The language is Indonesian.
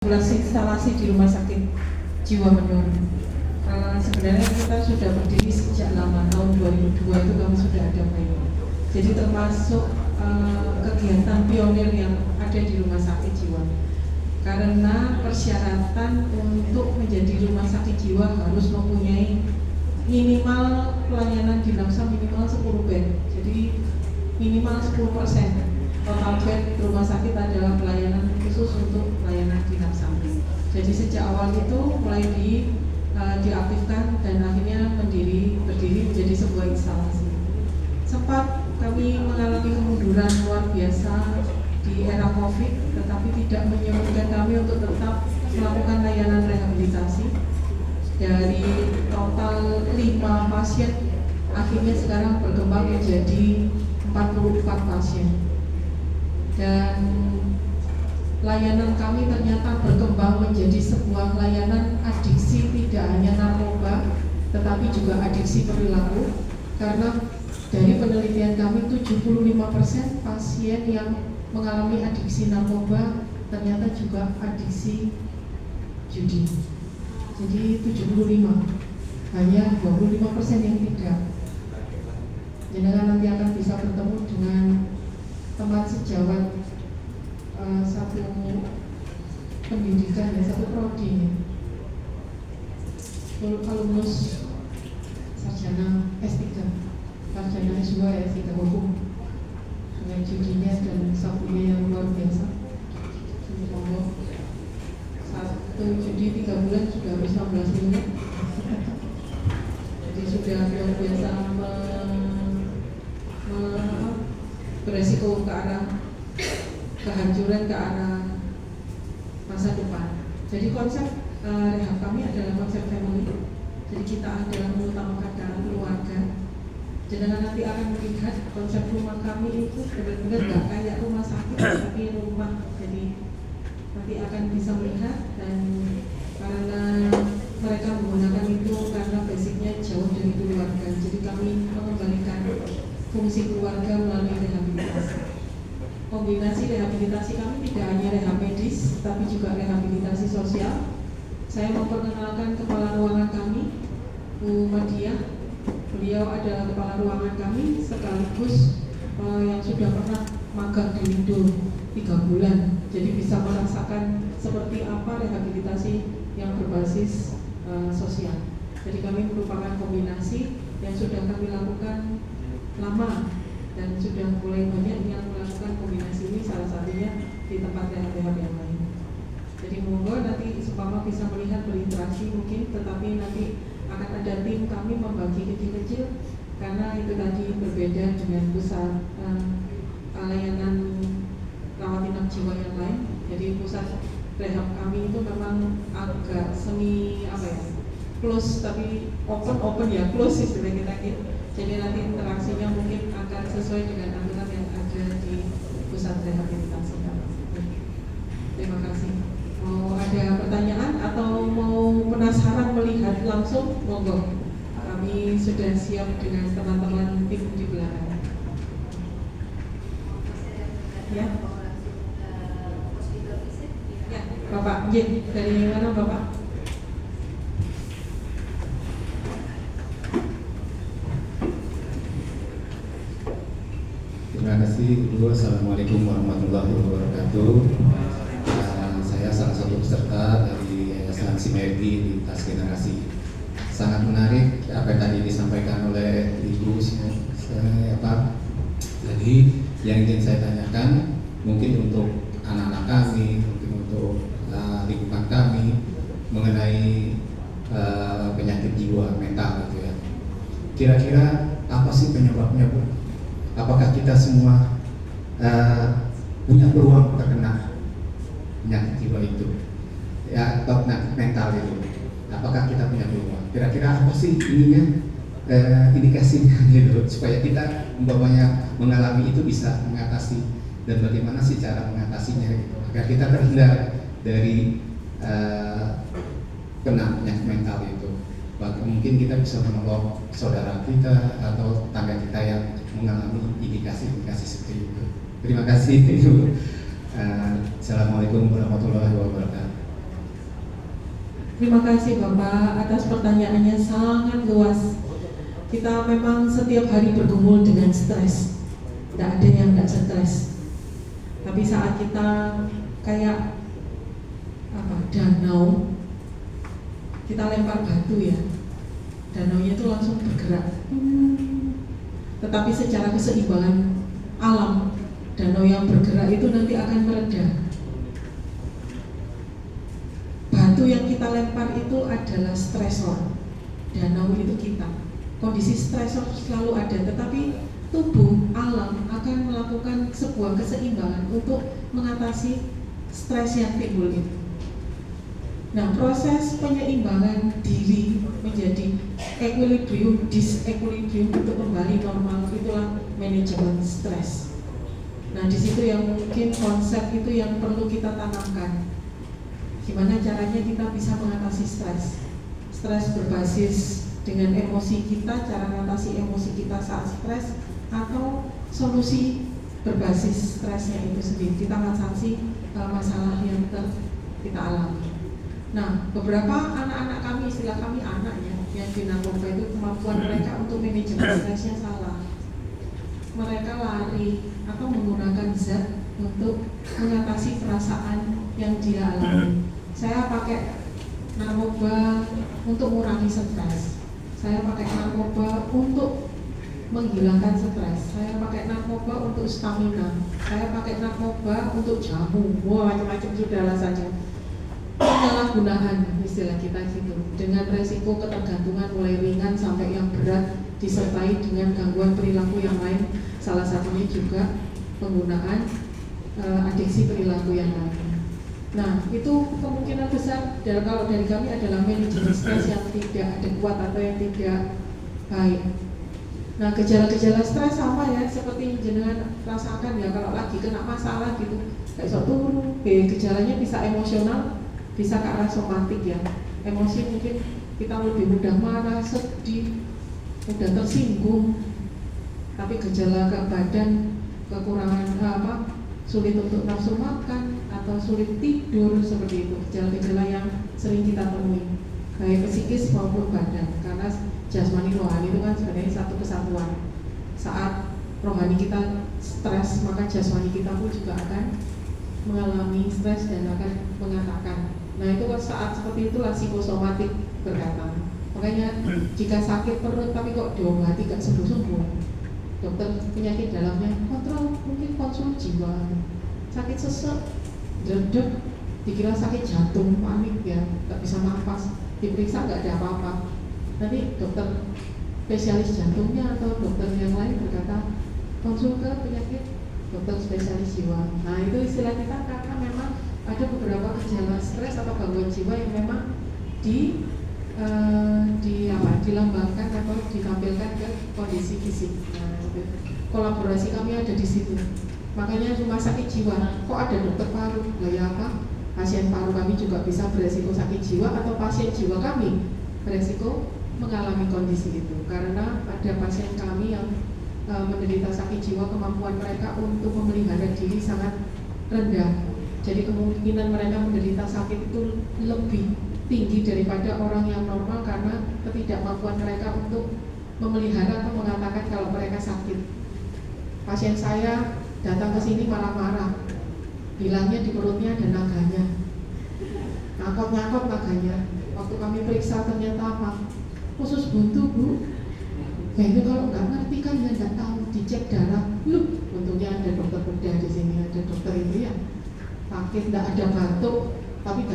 instalasi di rumah sakit jiwa Menur. Sebenarnya kita sudah berdiri sejak lama, tahun 2002 itu kami sudah ada main. Jadi termasuk kegiatan pionir yang ada di rumah sakit jiwa. Karena persyaratan untuk menjadi rumah sakit jiwa harus mempunyai minimal pelayanan di Namsa minimal 10 bed. Jadi minimal 10% total bed rumah sakit adalah pelayanan khusus untuk pelayanan dinam samping. Jadi sejak awal itu mulai diaktifkan dan akhirnya berdiri menjadi sebuah instalasi. Sempat kami mengalami kemunduran luar biasa di era COVID, tetapi tidak menyurutkan kami untuk tetap melakukan layanan rehabilitasi. Dari total 5 pasien, akhirnya sekarang berkembang menjadi 44 pasien. Dan layanan kami ternyata berkembang menjadi sebuah layanan adiksi, tidak hanya narkoba tetapi juga adiksi perilaku, karena dari penelitian kami 75% pasien yang mengalami adiksi narkoba ternyata juga adiksi judi. Jadi 75, hanya 25% yang tidak. Jenengan nanti akan bisa bertemu dengan teman sejawat satu pendidikan, satu prodi, alumnus sarjana S3, sarjana S2 S3 hukum, dengan judinya dan sapunya yang luar biasa. Satu judi 3 bulan sudah habis 16 miliar. Jadi sudah luar biasa beresiko ke arah kehancuran, ke arah masa depan. Jadi konsep rehab kami adalah konsep family. Jadi kita adalah mengutamakan dalam keluarga. Jangan nanti akan melihat konsep rumah kami itu benar-benar gak kayak rumah sakit, tapi rumah. Jadi nanti akan bisa melihat, dan karena mereka menggunakan itu karena basicnya jauh dari keluarga. Jadi kami mengembalikan fungsi keluarga melalui rehabilitasi. Kombinasi rehabilitasi kami tidak hanya rehab medis, tapi juga rehabilitasi sosial. Saya memperkenalkan kepala ruangan kami, Bu Madiah. Beliau adalah kepala ruangan kami sekaligus yang sudah pernah magang di Indo 3 bulan. Jadi bisa merasakan seperti apa rehabilitasi yang berbasis sosial. Jadi kami merupakan kombinasi yang sudah kami lakukan lama dan sudah mulai banyak yang melakukan kombinasi ini, salah satunya di tempat rehab yang lain. Jadi monggo nanti supaya bisa melihat berinteraksi mungkin, tetapi nanti akan ada tim kami membagi kecil-kecil karena itu tadi berbeda dengan pusat layanan rawat inap jiwa yang lain. Jadi pusat rehab kami itu memang agak semi close, tapi open ya, close istilah kita gitu. Jadi nanti interaksinya mungkin akan sesuai dengan aturan yang ada di pusat rehabilitasi kami. Terima kasih. Mau ada pertanyaan atau mau penasaran melihat langsung, monggo. Kami sudah siap dengan teman-teman tim di belakang. Ya. Ya, Bapak. Dari mana Bapak? Terima kasih Bu. Assalamualaikum warahmatullahi wabarakatuh. Saya salah satu peserta dari Yayasan Sinergi Lintas Generasi. Sangat menarik apa yang tadi disampaikan oleh Ibu. Jadi yang ingin saya tanyakan mungkin untuk anak-anak kami, mungkin untuk lingkungan kami mengenai penyakit jiwa mental gitu ya. Kira-kira apa sih penyebabnya Bu? Apakah kita semua punya peluang terkena penyakit jiwa itu, ya, atau penyakit mental itu? Apakah kita punya peluang? Kira-kira apa sih ininya, indikasinya gitu, supaya kita umpamanya mengalami itu bisa mengatasi, dan bagaimana sih cara mengatasinya gitu, agar kita terhindar dari kena penyakit mental itu. Bahkan mungkin kita bisa menolong saudara kita atau tetangga kita yang mengalami indikasi-indikasi seperti itu. Terima kasih. Assalamualaikum warahmatullahi wabarakatuh. Terima kasih Bapak atas pertanyaannya, sangat luas. Kita memang setiap hari bergumul dengan stres. Tidak ada yang tidak stres. Tapi saat kita kayak danau, kita lempar batu ya, danaunya itu langsung bergerak. Tetapi secara keseimbangan alam, danau yang bergerak itu nanti akan mereda. Batu yang kita lempar itu adalah stresor. Danau itu kita. Kondisi stresor selalu ada, tetapi tubuh alam akan melakukan sebuah keseimbangan untuk mengatasi stres yang timbul itu. Nah, proses penyeimbangan diri menjadi equilibrium, disequilibrium untuk kembali normal, itulah manajemen stres. Nah, di situ yang mungkin konsep itu yang perlu kita tanamkan. Gimana caranya kita bisa mengatasi stres? Stres berbasis dengan emosi kita, cara mengatasi emosi kita saat stres, atau solusi berbasis stresnya itu sendiri. Kita mengatasi masalah yang kita alami. Nah, beberapa anak-anak kami, istilah kami anak ya, yang di narkoba itu kemampuan mereka untuk manajemen stresnya salah. Mereka lari atau menggunakan zat untuk mengatasi perasaan yang dia alami. Saya pakai narkoba untuk mengurangi stres. Saya pakai narkoba untuk menghilangkan stres. Saya pakai narkoba untuk stamina. Saya pakai narkoba untuk jamu. Wah, macam-macam sudah alasannya. Penyalahgunaan istilah kita gitu, dengan resiko ketergantungan mulai ringan sampai yang berat, disertai dengan gangguan perilaku yang lain, salah satunya juga penggunaan adiksi perilaku yang lain. Nah, itu kemungkinan besar kalau dari kami adalah manajemen stres yang tidak adekuat atau yang tidak baik. Nah, gejala-gejala stres sama ya, seperti jenengan rasakan ya, kalau lagi kena masalah gitu, kayak turun, gejalanya bisa emosional, bisa ke arah somatik ya. Emosi mungkin kita lebih mudah marah, sedih, mudah tersinggung. Tapi gejala ke badan, kekurangan sulit untuk nafsu makan atau sulit tidur, seperti itu. Gejala-gejala yang sering kita temui, baik psikis maupun badan. Karena jasmani rohani itu kan sebenarnya satu kesatuan. Saat rohani kita stres, maka jasmani kita pun juga akan mengalami stres dan akan mengatakan. Nah, itu saat seperti itulah psikosomatik berkata. Makanya jika sakit perut tapi kok diobati gak sembuh-sembuh, dokter penyakit dalamnya kontrol, mungkin konsul jiwa. Sakit sesek, dredeg, dikira sakit jantung, panik ya, gak bisa nafas, diperiksa gak ada apa-apa. Nanti dokter spesialis jantungnya atau dokter yang lain berkata konsul ke penyakit dokter spesialis jiwa. Nah, itu istilah kita karena memang ada beberapa gejala stres atau gangguan jiwa yang memang dilambangkan atau ditampilkan ke kondisi fisik. Nah, kolaborasi kami ada di situ. Makanya rumah sakit jiwa, kok ada dokter paru? Lah ya apa? Pasien paru kami juga bisa beresiko sakit jiwa, atau pasien jiwa kami beresiko mengalami kondisi itu. Karena ada pasien kami yang menderita sakit jiwa, kemampuan mereka untuk memelihara diri sangat rendah. Jadi kemungkinan mereka menderita sakit itu lebih tinggi daripada orang yang normal karena ketidakmampuan mereka untuk memelihara atau mengatakan kalau mereka sakit. Pasien saya datang ke sini marah-marah, bilangnya di perutnya ada naganya, ngakot-ngakot naganya. Waktu kami periksa ternyata apa? Usus buntu, Bu. Nah, itu kalau nggak ngerti kan ya nggak tahu, dicek darah, loh, untungnya ada dokter bedah di sini, ada dokter itu ya. Sakit, nggak ada batuk, tapi